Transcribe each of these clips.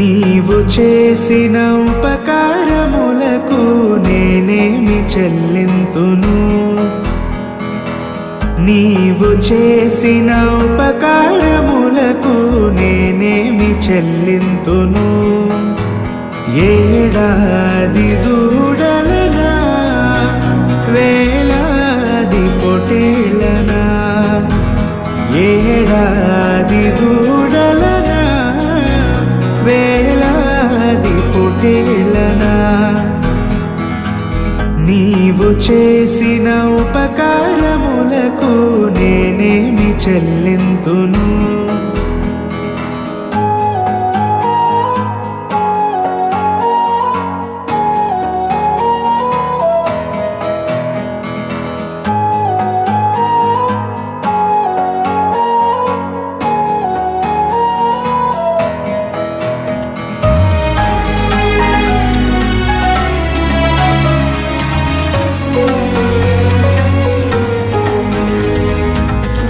నీవు చేసిన ఉపకారములకు నేనేమి చెల్లింతును? నీవు చేసిన ఉపకారములకు నేనేమి చెల్లింతును? ఏడాది దూడలనా, వేలాది పొటేళ్ళనా, ఏడాది దూడలనా, వేలాది పొటేళ్ళనా, నీవు చేసిన ఉపకారములకు నేనేమి చెల్లింతును?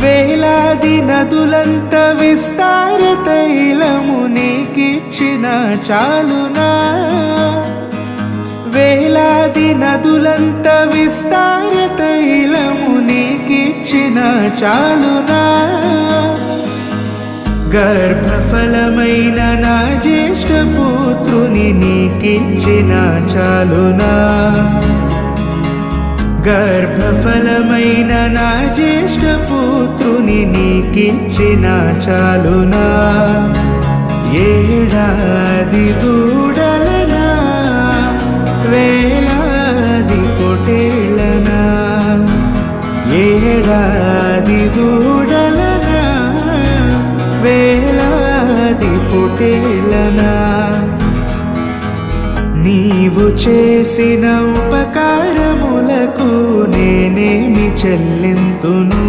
వేలాది నదులంత విస్తార తైలము నీకిచ్చిన చాలునా? వేలాది నదులంత విస్తార తైలము నీకిచ్చిన చాలునా? గర్భఫలమైన నా జ్యేష్ఠ పుత్రుని నీకిచ్చిన చాలునా? గర్భఫలమైన నా జ్యేష్ఠ పుత్రుని నీకిచ్చిన చాలునా? ఏడాది దూడలనా, వేలాది పొటేళ్ళనా, ఏడాది దూడలనా, వేలాది పొటేళ్ళనా, నీవు చేసిన ఉపకారములకు నేనేమి చెల్లింతును?